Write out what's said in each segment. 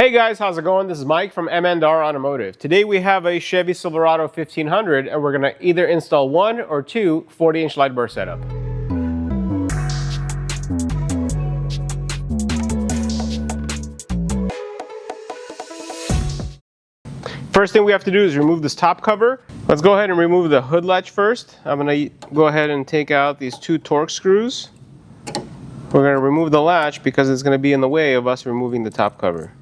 Hey guys, how's it going? This is Mike from M&R Automotive. Today we have a Chevy Silverado 1500 and we're going to either install one or two 40-inch light bar setup. First thing we have to do is remove this top cover. Let's go ahead and remove the hood latch first. I'm going to go ahead and take out these two torque screws. We're going to remove the latch because it's going to be in the way of us removing the top cover.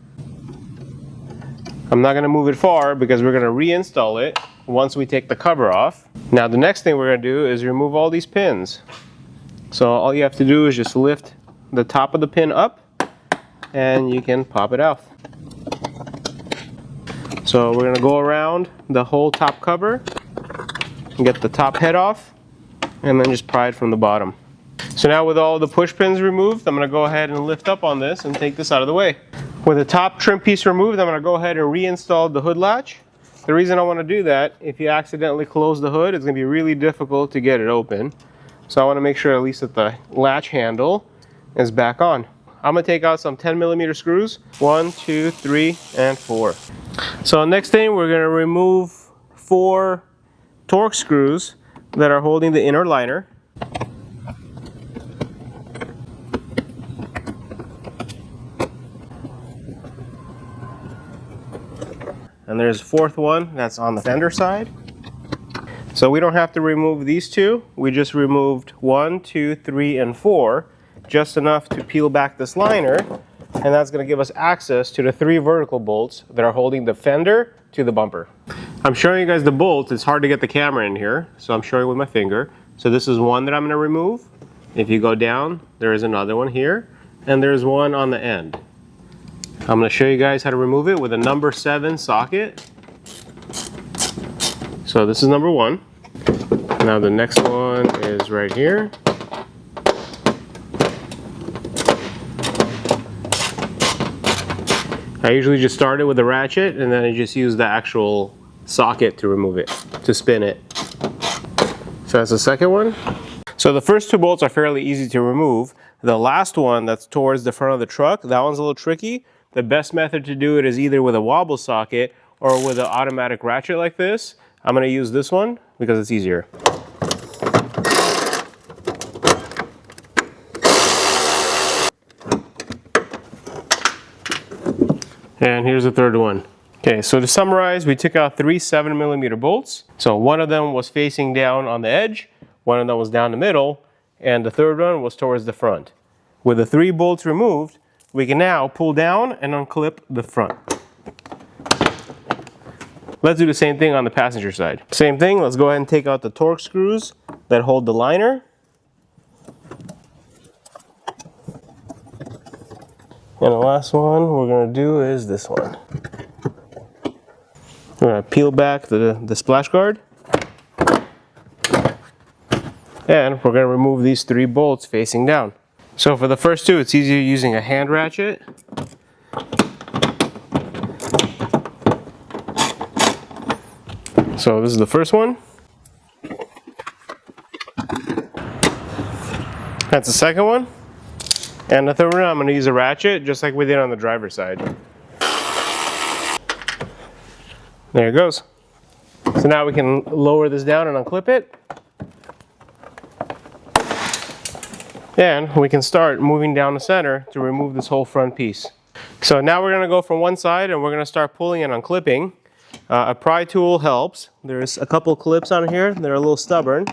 I'm not going to move it far because we're going to reinstall it once we take the cover off. Now the next thing we're going to do is remove all these pins. So all you have to do is just lift the top of the pin up and you can pop it out. So we're going to go around the whole top cover and get the top head off and then just pry it from the bottom. So now with all the push pins removed, I'm going to go ahead and lift up on this and take this out of the way. With the top trim piece removed, I'm going to go ahead and reinstall the hood latch. The reason I want to do that, if you accidentally close the hood, it's going to be really difficult to get it open. So I want to make sure at least that the latch handle is back on. I'm going to take out some 10mm screws. 1, 2, 3, and 4. So next thing, we're going to remove 4 torque screws that are holding the inner liner. And there's a 4th one that's on the fender side. So we don't have to remove these 2. We just removed 1, 2, 3, and 4, just enough to peel back this liner, and that's going to give us access to the 3 vertical bolts that are holding the fender to the bumper. I'm showing you guys the bolts. It's hard to get the camera in here, so I'm showing with my finger. So this is one that I'm going to remove. If you go down, there is another one here, and there's one on the end. I'm going to show you guys how to remove it with a number 7 socket. So this is number 1. Now the next one is right here. I usually just start it with a ratchet and then I just use the actual socket to remove it, to spin it. So that's the second one. So the first 2 bolts are fairly easy to remove. The last one that's towards the front of the truck, that one's a little tricky. The best method to do it is either with a wobble socket or with an automatic ratchet like this. I'm going to use this one because it's easier. And here's the third one. Okay, so to summarize, we took out 3 7mm bolts. So one of them was facing down on the edge, one of them was down the middle, and the third one was towards the front. With the 3 bolts removed, we can now pull down and unclip the front. Let's do the same thing on the passenger side. Same thing, let's go ahead and take out the torque screws that hold the liner. And the last one we're going to do is this one. We're going to peel back the splash guard. And we're going to remove these 3 bolts facing down. So for the first 2, it's easier using a hand ratchet. So this is the first one. That's the second one. And the third one, I'm going to use a ratchet, just like we did on the driver's side. There it goes. So now we can lower this down and unclip it. And we can start moving down the center to remove this whole front piece. So now we're going to go from one side and we're going to start pulling and unclipping. A pry tool helps. There's a couple clips on here that are a little stubborn.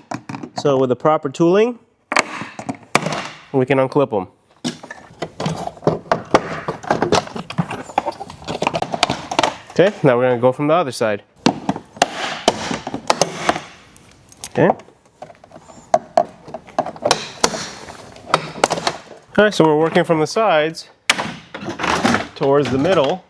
So with the proper tooling, we can unclip them. Okay, now we're going to go from the other side. Okay. Alright, so we're working from the sides towards the middle.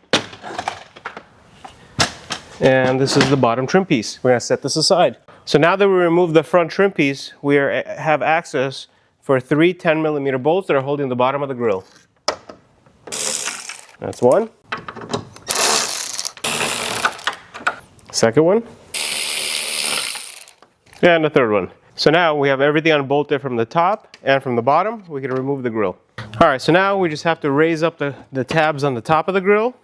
And this is the bottom trim piece. We're going to set this aside. So now that we remove the front trim piece, we have access for 3 10mm bolts that are holding the bottom of the grill. That's one. Second one. And the third one. So now we have everything unbolted from the top and from the bottom. We can remove the grill. All right, so now we just have to raise up the tabs on the top of the grill.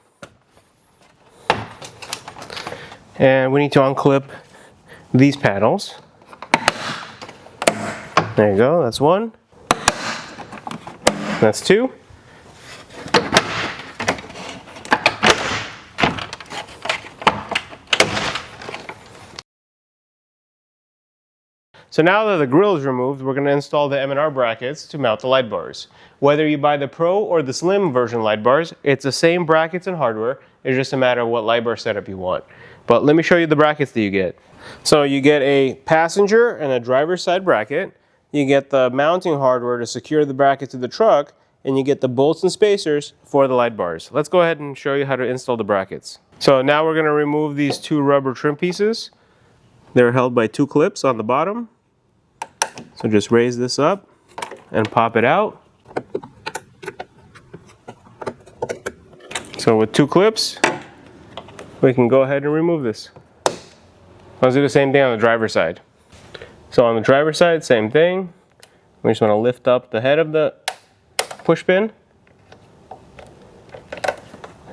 And we need to unclip these panels. There you go, that's one. That's two. So now that the grill is removed, we're going to install the M&R brackets to mount the light bars. Whether you buy the Pro or the Slim version light bars, it's the same brackets and hardware. It's just a matter of what light bar setup you want. But let me show you the brackets that you get. So you get a passenger and a driver's side bracket. You get the mounting hardware to secure the bracket to the truck, and you get the bolts and spacers for the light bars. Let's go ahead and show you how to install the brackets. So now we're going to remove these two rubber trim pieces. They're held by two clips on the bottom. So just raise this up and pop it out. So with two clips, we can go ahead and remove this. Let's do the same thing on the driver's side. So on the driver's side, same thing. We just want to lift up the head of the push pin.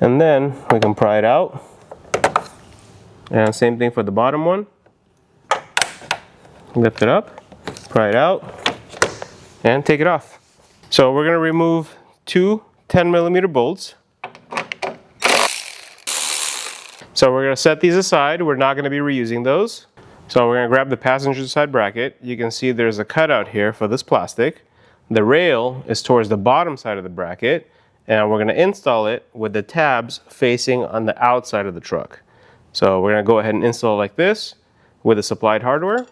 And then we can pry it out. And same thing for the bottom one. Lift it up. Pry it out and take it off. So we're going to remove two 10mm bolts. So we're going to set these aside. We're not going to be reusing those. So we're going to grab the passenger side bracket. You can see there's a cutout here for this plastic. The rail is towards the bottom side of the bracket, and we're going to install it with the tabs facing on the outside of the truck. So we're going to go ahead and install it like this with the supplied hardware.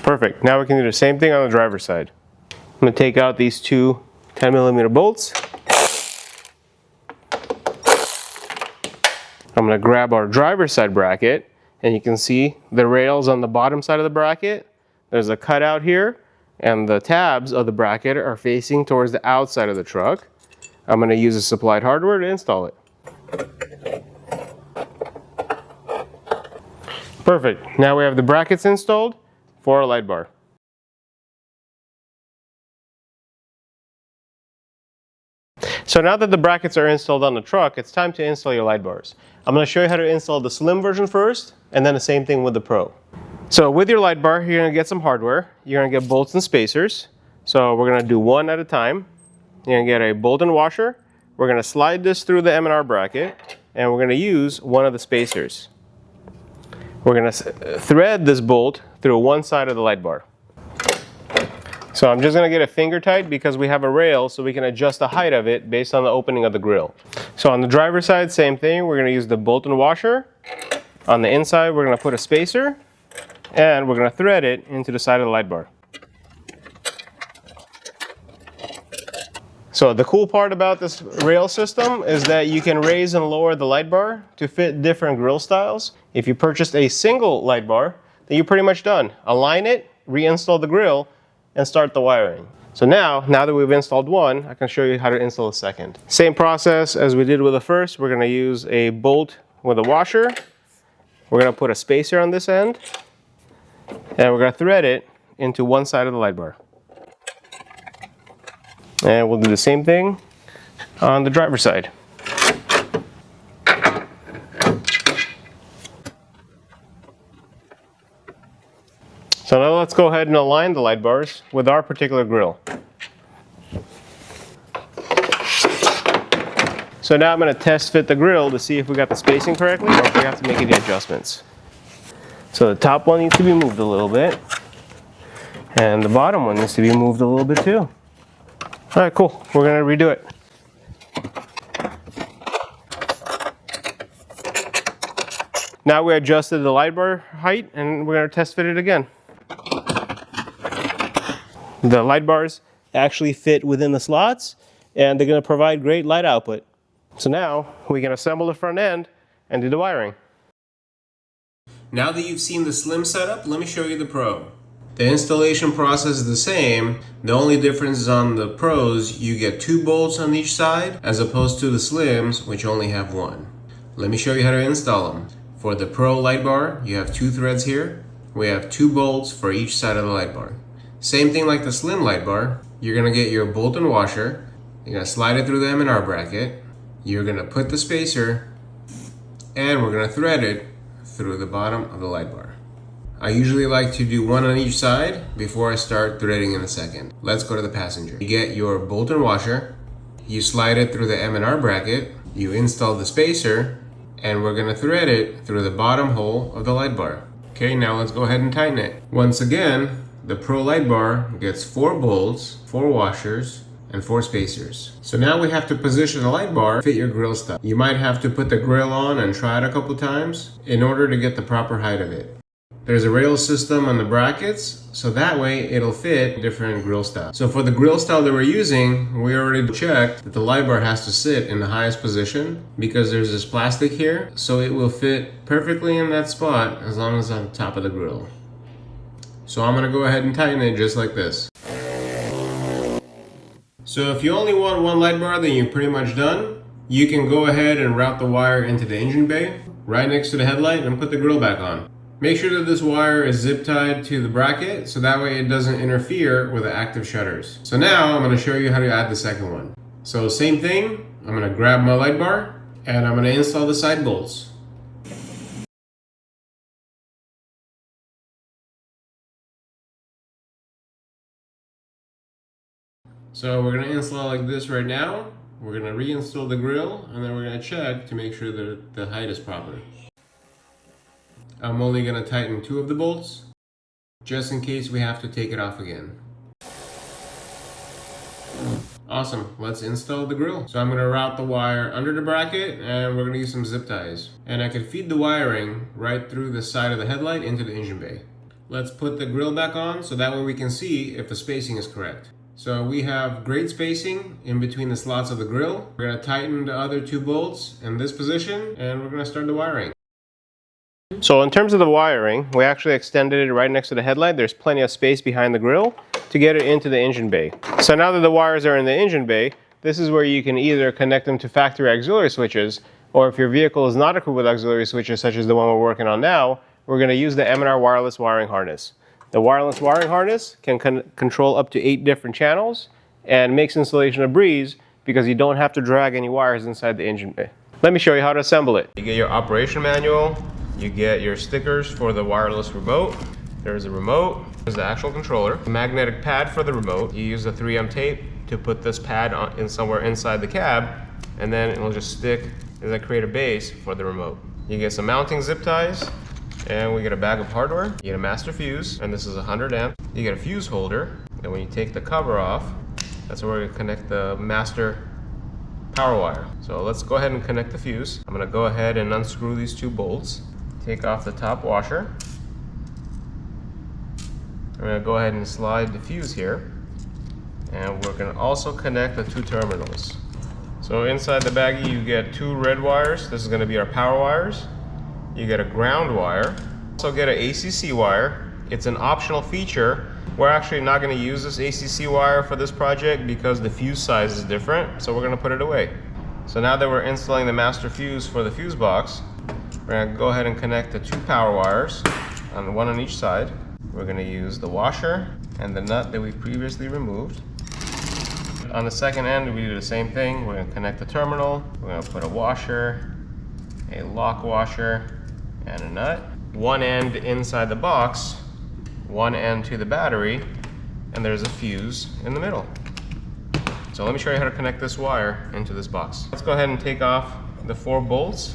Perfect. Now we can do the same thing on the driver's side. I'm going to take out these two 10mm bolts. I'm going to grab our driver's side bracket, and you can see the rails on the bottom side of the bracket. There's a cutout here, and the tabs of the bracket are facing towards the outside of the truck. I'm going to use the supplied hardware to install it. Perfect. Now we have the brackets installed for a light bar. So now that the brackets are installed on the truck, it's time to install your light bars. I'm going to show you how to install the Slim version first, and then the same thing with the Pro. So with your light bar, you're going to get some hardware. You're going to get bolts and spacers. So we're going to do one at a time. You're going to get a bolt and washer. We're going to slide this through the M&R bracket, and we're going to use one of the spacers. We're going to thread this bolt through one side of the light bar. So I'm just going to get it finger tight because we have a rail, so we can adjust the height of it based on the opening of the grill. So on the driver's side, same thing. We're going to use the bolt and washer. On the inside, we're going to put a spacer, and we're going to thread it into the side of the light bar. So the cool part about this rail system is that you can raise and lower the light bar to fit different grill styles. If you purchased a single light bar, then you're pretty much done. Align it, reinstall the grill, and start the wiring. So now that we've installed one, I can show you how to install the second. Same process as we did with the first. We're going to use a bolt with a washer. We're going to put a spacer on this end, and we're going to thread it into one side of the light bar. And we'll do the same thing on the driver's side. So now let's go ahead and align the light bars with our particular grill. So now I'm going to test fit the grill to see if we got the spacing correctly or if we have to make any adjustments. So the top one needs to be moved a little bit, and the bottom one needs to be moved a little bit too. All right, cool. We're going to redo it. Now we adjusted the light bar height, and we're going to test fit it again. The light bars actually fit within the slots, and they're going to provide great light output. So now we can assemble the front end and do the wiring. Now that you've seen the Slim setup, let me show you the Pro. The installation process is the same. The only difference is on the Pros, you get 2 bolts on each side, as opposed to the Slims, which only have 1. Let me show you how to install them. For the Pro light bar, you have 2 threads here. we have 2 bolts for each side of the light bar. Same thing like the slim light bar. You're gonna get your bolt and washer. You're gonna slide it through the M&R bracket. You're gonna put the spacer, and we're gonna thread it through the bottom of the light bar. I usually like to do one on each side before I start threading in the second. Let's go to the passenger. You get your bolt and washer, you slide it through the M&R bracket, you install the spacer, and we're gonna thread it through the bottom hole of the light bar. Okay, now let's go ahead and tighten it. Once again, the Pro light bar gets 4 bolts, 4 washers, and 4 spacers. So now we have to position the light bar to fit your grill style. You might have to put the grill on and try it a couple times in order to get the proper height of it. There's a rail system on the brackets, so that way it'll fit different grill styles. So for the grill style that we're using, we already checked that the light bar has to sit in the highest position because there's this plastic here, so it will fit perfectly in that spot as long as it's on top of the grill. So I'm gonna go ahead and tighten it just like this. So if you only want one light bar, then you're pretty much done. You can go ahead and route the wire into the engine bay, right next to the headlight, and put the grill back on. Make sure that this wire is zip tied to the bracket so that way it doesn't interfere with the active shutters. So now I'm going to show you how to add the second one. So same thing, I'm going to grab my light bar and I'm going to install the side bolts. So we're going to install like this right now. We're going to reinstall the grill and then we're going to check to make sure that the height is proper. I'm only going to tighten 2 of the bolts, just in case we have to take it off again. Awesome, let's install the grill. So I'm going to route the wire under the bracket and we're going to use some zip ties. And I can feed the wiring right through the side of the headlight into the engine bay. Let's put the grill back on so that way we can see if the spacing is correct. So we have great spacing in between the slots of the grill. We're going to tighten the other 2 bolts in this position and we're going to start the wiring. So in terms of the wiring, we actually extended it right next to the headlight. There's plenty of space behind the grill to get it into the engine bay. So now that the wires are in the engine bay, this is where you can either connect them to factory auxiliary switches, or if your vehicle is not equipped with auxiliary switches such as the one we're working on now, we're going to use the M&R wireless wiring harness. The wireless wiring harness can control up to 8 different channels and makes installation a breeze because you don't have to drag any wires inside the engine bay. Let me show you how to assemble it. You get your operation manual. You get your stickers for the wireless remote. There's a remote. There's the actual controller. A magnetic pad for the remote. You use the 3M tape to put this pad in somewhere inside the cab, and then it will just stick and then create a base for the remote. You get some mounting zip ties, and we get a bag of hardware. You get a master fuse, and this is 100 amp. You get a fuse holder, and when you take the cover off, that's where we're going to connect the master power wire. So let's go ahead and connect the fuse. I'm going to go ahead and unscrew these 2 bolts. Take off the top washer. I'm going to go ahead and slide the fuse here. And we're going to also connect the 2 terminals. So inside the baggie you get 2 red wires. This is going to be our power wires. You get a ground wire. Also get an ACC wire. It's an optional feature. We're actually not going to use this ACC wire for this project because the fuse size is different. So we're going to put it away. So now that we're installing the master fuse for the fuse box, we're going to go ahead and connect the 2 power wires, one on each side. We're going to use the washer and the nut that we previously removed. On the second end, we do the same thing. We're going to connect the terminal. We're going to put a washer, a lock washer, and a nut. One end inside the box, one end to the battery, and there's a fuse in the middle. So let me show you how to connect this wire into this box. Let's go ahead and take off the 4 bolts.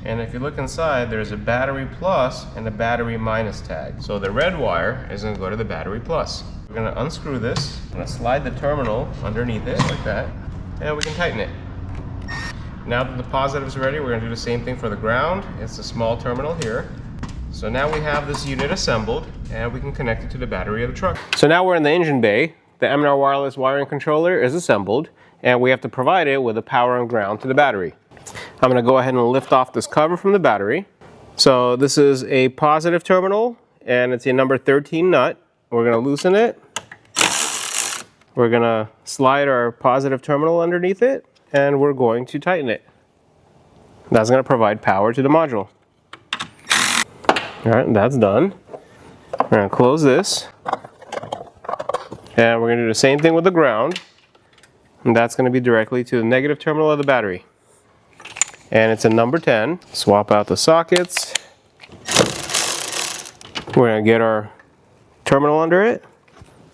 And if you look inside, there's a battery plus and a battery minus tag. So the red wire is going to go to the battery plus. We're going to unscrew this. I'm going to slide the terminal underneath it like that, and we can tighten it. Now that the positive is ready, we're going to do the same thing for the ground. It's a small terminal here. So now we have this unit assembled, and we can connect it to the battery of the truck. So now we're in the engine bay. The M&R wireless wiring controller is assembled, and we have to provide it with a power and ground to the battery. I'm going to go ahead and lift off this cover from the battery. So this is a positive terminal, and it's a number 13 nut. We're going to loosen it. We're going to slide our positive terminal underneath it, and we're going to tighten it. That's going to provide power to the module. All right, that's done. We're gonna close this. And we're gonna do the same thing with the ground. And that's gonna be directly to the negative terminal of the battery. And it's a number 10. Swap out the sockets. We're gonna get our terminal under it,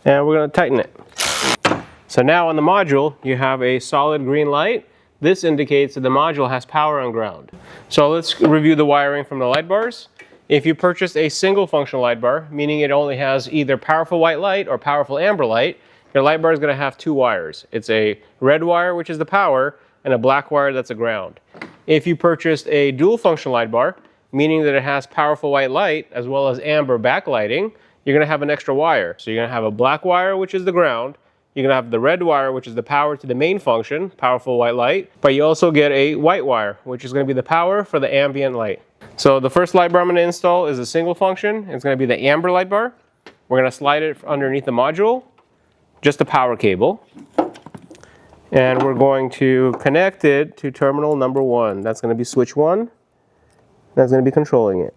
and we're gonna tighten it. So now on the module, you have a solid green light. This indicates that the module has power on ground. So let's review the wiring from the light bars. If you purchased a single function light bar, meaning it only has either powerful white light or powerful amber light, your light bar is going to have two wires. It's a red wire, which is the power, and a black wire that's a ground. If you purchased a dual function light bar, meaning that it has powerful white light as well as amber backlighting, you're going to have an extra wire. So you're going to have a black wire, which is the ground. You're going to have the red wire, which is the power to the main function, powerful white light. But you also get a white wire, which is going to be the power for the ambient light. So the first light bar I'm going to install is a single function. It's going to be the amber light bar. We're going to slide it underneath the module, just a power cable. And we're going to connect it to terminal number 1. That's going to be switch 1. That's going to be controlling it.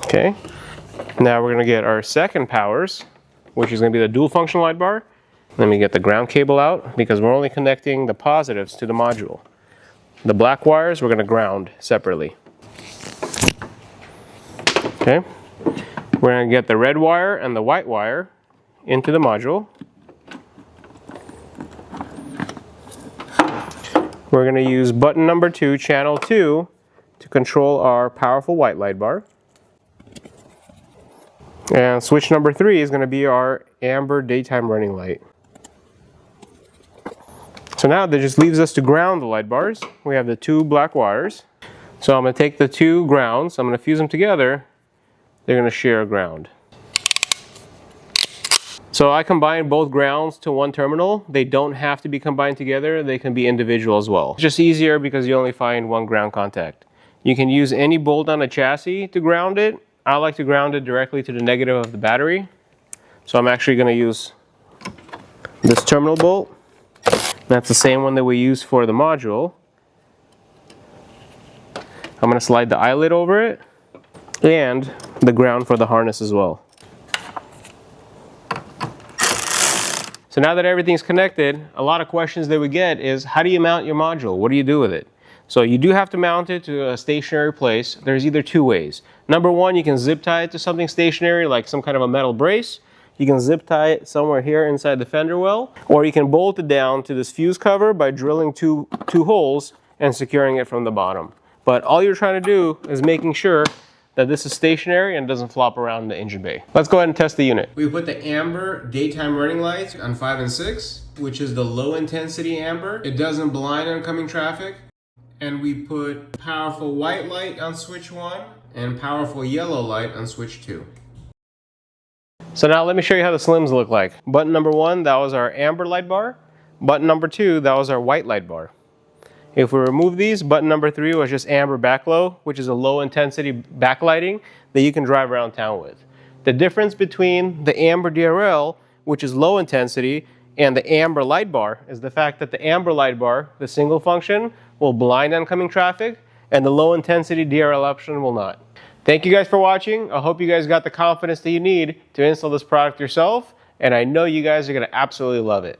Okay. Now we're going to get our second powers, which is going to be the dual function light bar. Let me get the ground cable out because we're only connecting the positives to the module. The black wires we're going to ground separately. Okay. We're going to get the red wire and the white wire into the module. We're going to use button number 2, channel 2, to control our powerful white light bar. And switch number 3 is going to be our amber daytime running light. So now that just leaves us to ground the light bars. We have the 2 black wires. So I'm going to take the 2 grounds, I'm going to fuse them together. They're going to share a ground. So I combined both grounds to one terminal. They don't have to be combined together. They can be individual as well. It's just easier because you only find one ground contact. You can use any bolt on a chassis to ground it. I like to ground it directly to the negative of the battery. So I'm actually going to use this terminal bolt. That's the same one that we use for the module. I'm going to slide the eyelet over it and the ground for the harness as well. So now that everything's connected, a lot of questions that we get is, how do you mount your module? What do you do with it? So you do have to mount it to a stationary place. There's either 2 ways. Number 1, you can zip tie it to something stationary like some kind of a metal brace. You can zip tie it somewhere here inside the fender well, or you can bolt it down to this fuse cover by drilling two holes and securing it from the bottom. But all you're trying to do is making sure that this is stationary and doesn't flop around in the engine bay. Let's go ahead and test the unit. We put the amber daytime running lights on 5 and 6, which is the low intensity amber. It doesn't blind oncoming traffic. And we put powerful white light on switch 1 and powerful yellow light on switch 2. So now let me show you how the slims look like. Button number 1, that was our amber light bar. Button number 2, that was our white light bar. If we remove these, button number 3 was just amber backglow, which is a low intensity backlighting that you can drive around town with. The difference between the amber DRL, which is low intensity, and the amber light bar is the fact that the amber light bar, the single function, will blind oncoming traffic, and the low intensity DRL option will not. Thank you guys for watching. I hope you guys got the confidence that you need to install this product yourself, and I know you guys are going to absolutely love it.